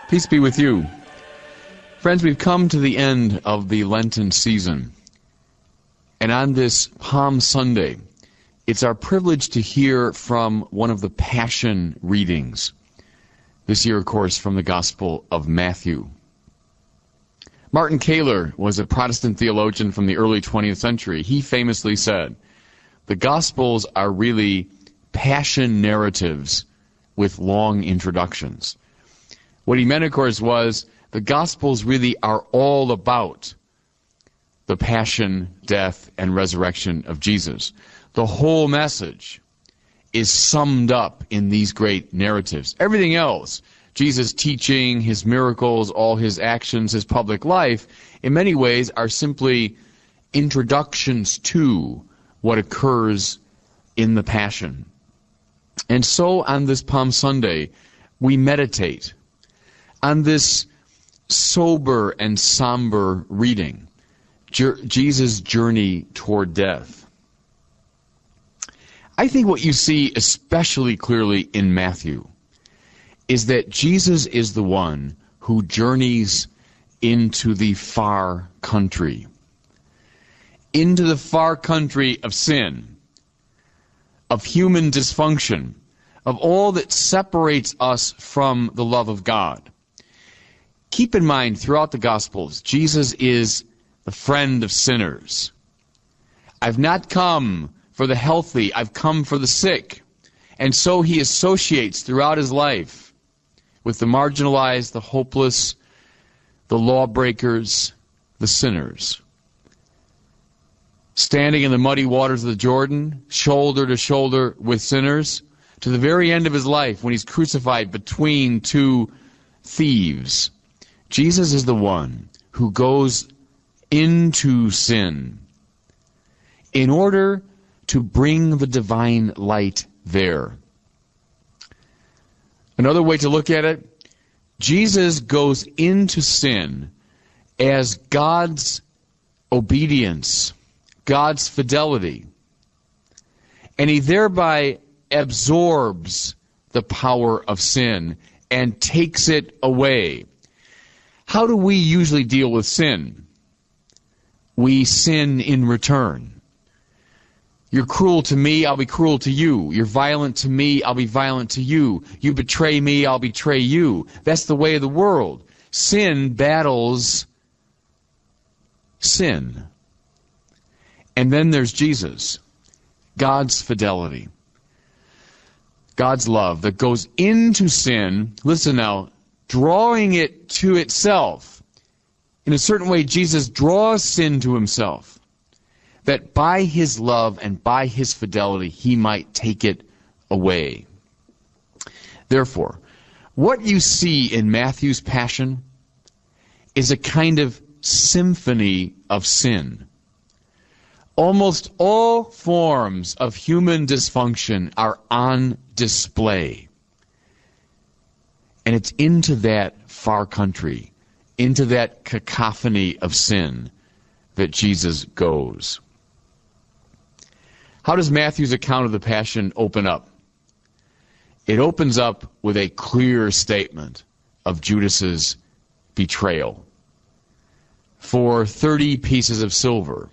Peace be with you. Friends, we've come to the end of the Lenten season. And on this Palm Sunday, it's our privilege to hear from one of the Passion readings. This year, of course, from the Gospel of Matthew. Martin Kaler was a Protestant theologian from the early 20th century. He famously said, "The Gospels are really passion narratives with long introductions." What he meant, of course, was the Gospels really are all about the passion, death, and resurrection of Jesus. The whole message is summed up in these great narratives. Everything else, Jesus' teaching, his miracles, all his actions, his public life, in many ways are simply introductions to what occurs in the Passion. And so on this Palm Sunday, we meditate on this sober and somber reading, Jesus' journey toward death. I think what you see especially clearly in Matthew is that Jesus is the one who journeys into the far country. Into the far country of sin, of human dysfunction, of all that separates us from the love of God. Keep in mind, throughout the Gospels, Jesus is the friend of sinners. I've not come for the healthy, I've come for the sick. And so he associates throughout his life with the marginalized, the hopeless, the lawbreakers, the sinners. Standing in the muddy waters of the Jordan, shoulder to shoulder with sinners, to the very end of his life when he's crucified between two thieves. Jesus is the one who goes into sin in order to bring the divine light there. Another way to look at it, Jesus goes into sin as God's obedience, God's fidelity, and he thereby absorbs the power of sin and takes it away. How do we usually deal with sin? We sin in return. You're cruel to me, I'll be cruel to you. You're violent to me, I'll be violent to you. You betray me, I'll betray you. That's the way of the world. Sin battles sin. And then there's Jesus, God's fidelity, God's love that goes into sin, listen now, drawing it to itself. In a certain way, Jesus draws sin to himself, that by his love and by his fidelity, he might take it away. Therefore, what you see in Matthew's Passion is a kind of symphony of sin. Almost all forms of human dysfunction are on display. And it's into that far country, into that cacophony of sin that Jesus goes. How does Matthew's account of the Passion open up? It opens up with a clear statement of Judas's betrayal. For 30 pieces of silver,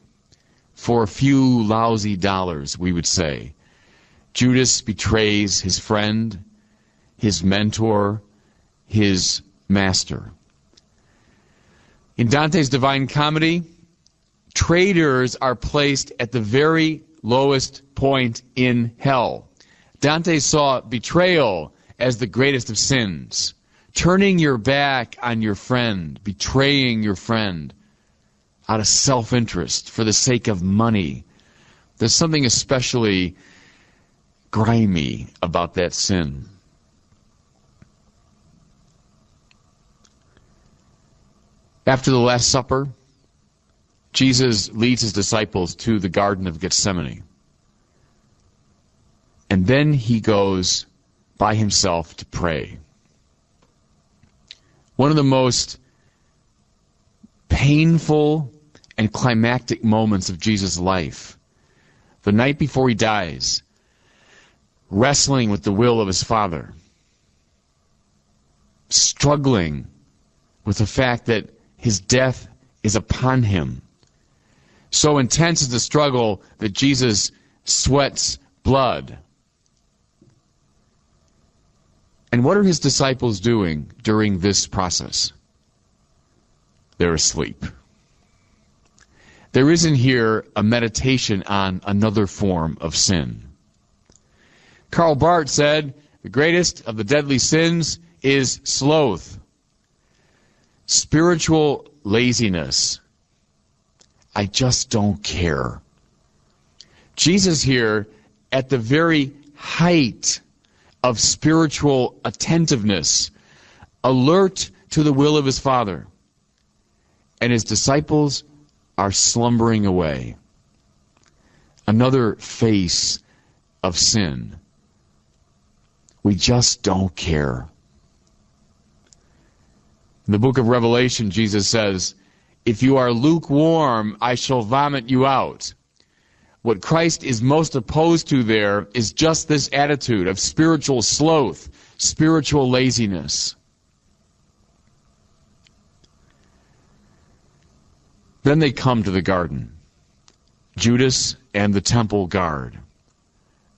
for a few lousy dollars, we would say, Judas betrays his friend, his mentor, his master. In Dante's Divine Comedy, traitors are placed at the very lowest point in hell. Dante saw betrayal as the greatest of sins. Turning your back on your friend, betraying your friend out of self-interest for the sake of money. There's something especially grimy about that sin. After the Last Supper, Jesus leads his disciples to the Garden of Gethsemane. And then he goes by himself to pray. One of the most painful and climactic moments of Jesus' life. The night before he dies, wrestling with the will of his Father. struggling with the fact that his death is upon him. So intense is the struggle that Jesus sweats blood. And what are his disciples doing during this process? They're asleep. There isn't here a meditation on another form of sin. Karl Barth said, the greatest of the deadly sins is sloth, spiritual laziness. I just don't care. Jesus here, at the very height of spiritual attentiveness, alert to the will of his Father, and his disciples are slumbering away. Another face of sin. We just don't care. In the book of Revelation, Jesus says, if you are lukewarm, I shall vomit you out. What Christ is most opposed to there is just this attitude of spiritual sloth, spiritual laziness. Then they come to the garden, Judas and the temple guard,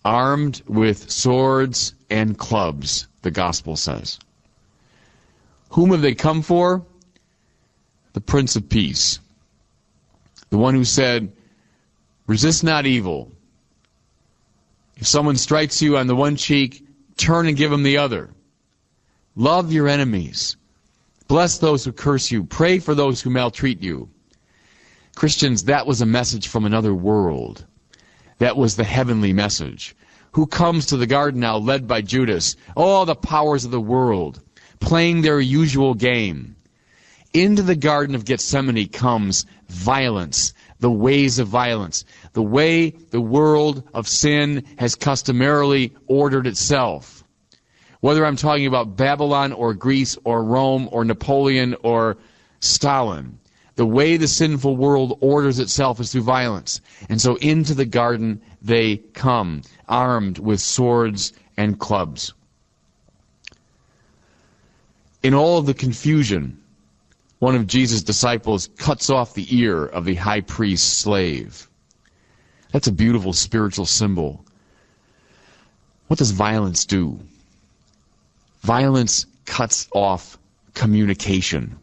armed with swords and clubs, the gospel says. Whom have they come for? The Prince of Peace, the one who said, resist not evil. If someone strikes you on the one cheek, turn and give him the other. Love your enemies. Bless those who curse you. Pray for those who maltreat you. Christians, that was a message from another world. That was the heavenly message. Who comes to the garden now, led by Judas? All the powers of the world, playing their usual game. Into the Garden of Gethsemane comes violence, the ways of violence, the way the world of sin has customarily ordered itself. Whether I'm talking about Babylon or Greece or Rome or Napoleon or Stalin, the way the sinful world orders itself is through violence. And so into the garden they come, armed with swords and clubs. In all of the confusion, one of Jesus' disciples cuts off the ear of the high priest's slave. That's a beautiful spiritual symbol. What does violence do? Violence cuts off communication.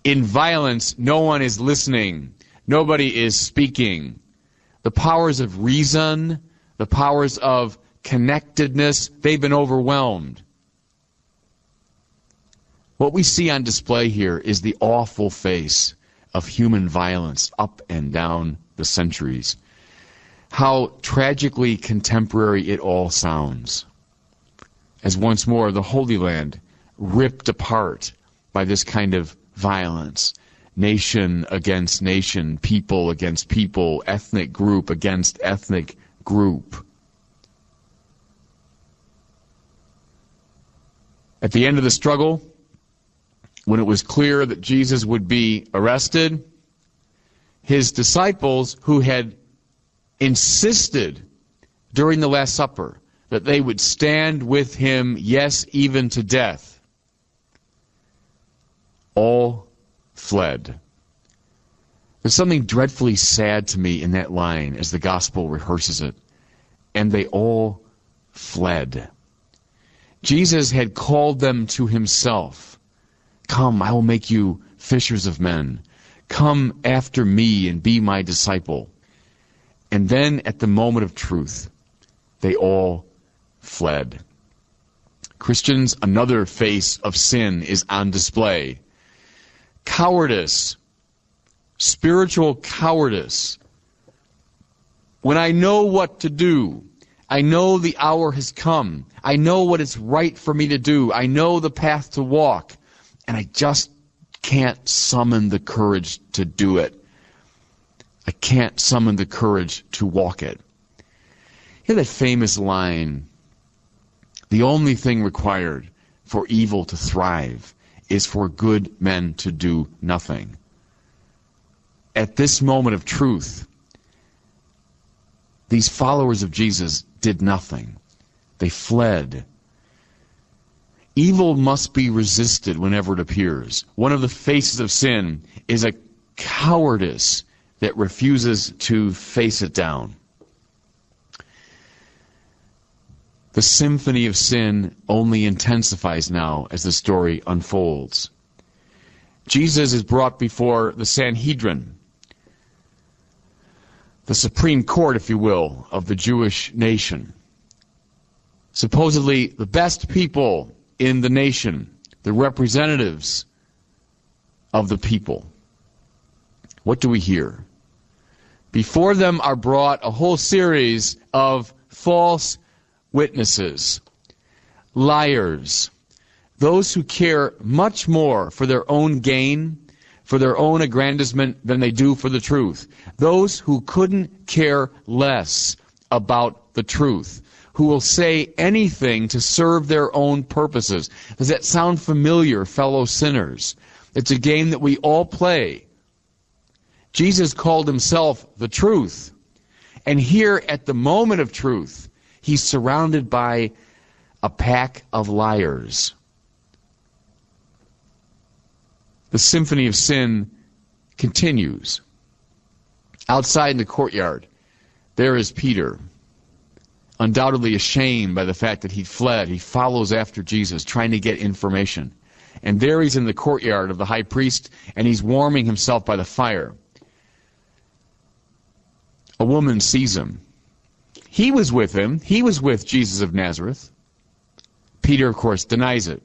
In violence, no one is listening. Nobody is speaking. The powers of reason, the powers of connectedness, they've been overwhelmed. What we see on display here is the awful face of human violence up and down the centuries. How tragically contemporary it all sounds. As once more the Holy Land ripped apart by this kind of violence. Nation against nation, people against people, ethnic group against ethnic group. At the end of the struggle, when it was clear that Jesus would be arrested, his disciples, who had insisted during the Last Supper that they would stand with him, yes, even to death, all fled. There's something dreadfully sad to me in that line as the gospel rehearses it. And they all fled. Jesus had called them to himself. Come, I will make you fishers of men. Come after me and be my disciple. And then at the moment of truth, they all fled. Christians, another face of sin is on display. Cowardice, spiritual cowardice. When I know what to do, I know the hour has come, I know what is right for me to do, I know the path to walk, and I just can't summon the courage to do it. I can't summon the courage to walk it. You know that famous line, the only thing required for evil to thrive is for good men to do nothing. At this moment of truth, these followers of Jesus did nothing. They fled. Evil must be resisted whenever it appears. One of the faces of sin is a cowardice that refuses to face it down. The symphony of sin only intensifies now as the story unfolds. Jesus is brought before the Sanhedrin, the Supreme Court, if you will, of the Jewish nation. Supposedly the best people in the nation, the representatives of the people. What do we hear? Before them are brought a whole series of false witnesses, liars, those who care much more for their own gain, for their own aggrandizement than they do for the truth. Those who couldn't care less about the truth, who will say anything to serve their own purposes. Does that sound familiar, fellow sinners? It's a game that we all play. Jesus called himself the truth. And here at the moment of truth, he's surrounded by a pack of liars. The symphony of sin continues. Outside in the courtyard, there is Peter, undoubtedly ashamed by the fact that he fled. He follows after Jesus, trying to get information. And there he's in the courtyard of the high priest, and he's warming himself by the fire. A woman sees him. He was with him. He was with Jesus of Nazareth. Peter, of course, denies it.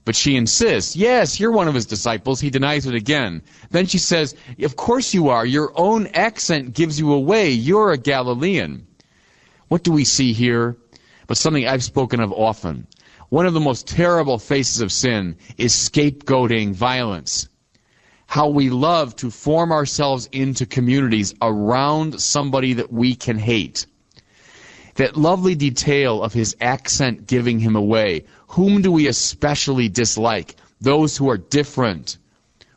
But she insists, yes, you're one of his disciples. He denies it again. Then she says, of course you are. Your own accent gives you away. You're a Galilean. What do we see here? But something I've spoken of often. One of the most terrible faces of sin is scapegoating violence. How we love to form ourselves into communities around somebody that we can hate. That lovely detail of his accent giving him away. Whom do we especially dislike? Those who are different,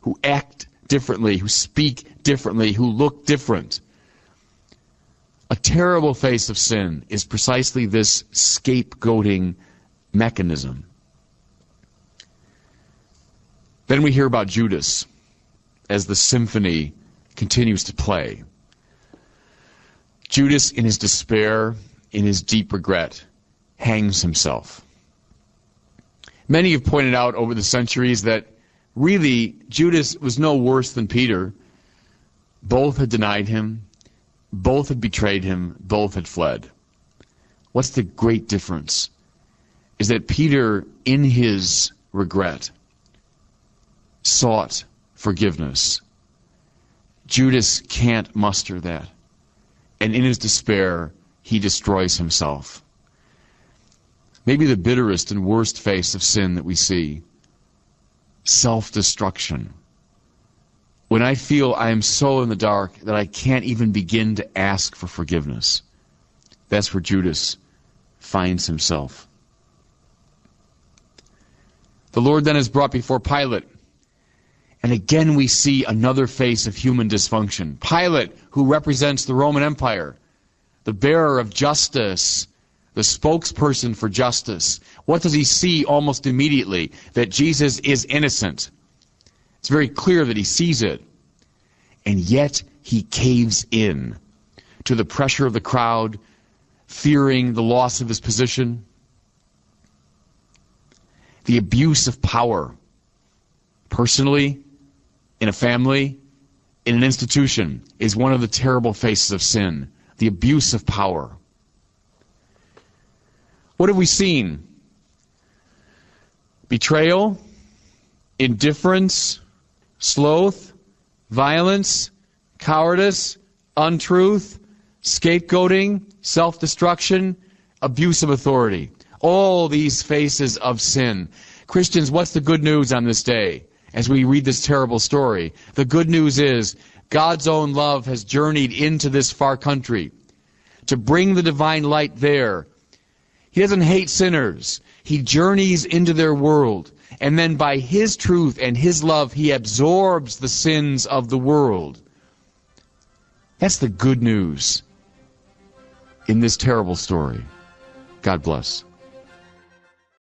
who act differently, who speak differently, who look different. A terrible face of sin is precisely this scapegoating mechanism. Then we hear about Judas as the symphony continues to play. Judas, in his despair, in his deep regret, hangs himself. Many have pointed out over the centuries that really Judas was no worse than Peter. Both had denied him. Both had betrayed him. Both had fled. What's the great difference? Is that Peter, in his regret, sought forgiveness. Judas can't muster that. And in his despair, he destroys himself. Maybe the bitterest and worst face of sin that we see. Self-destruction. When I feel I am so in the dark that I can't even begin to ask for forgiveness. That's where Judas finds himself. The Lord then is brought before Pilate. And again we see another face of human dysfunction. Pilate, who represents the Roman Empire, the bearer of justice, the spokesperson for justice. What does he see almost immediately? That Jesus is innocent. It's very clear that he sees it. And yet he caves in to the pressure of the crowd, fearing the loss of his position. The abuse of power, personally, in a family, in an institution, is one of the terrible faces of sin. The abuse of power. What have we seen? Betrayal, indifference, sloth, violence, cowardice, untruth, scapegoating, self-destruction, abuse of authority. All these faces of sin. Christians, what's the good news on this day as we read this terrible story? The good news is God's own love has journeyed into this far country to bring the divine light there. He doesn't hate sinners. He journeys into their world. And then by his truth and his love, he absorbs the sins of the world. That's the good news in this terrible story. God bless.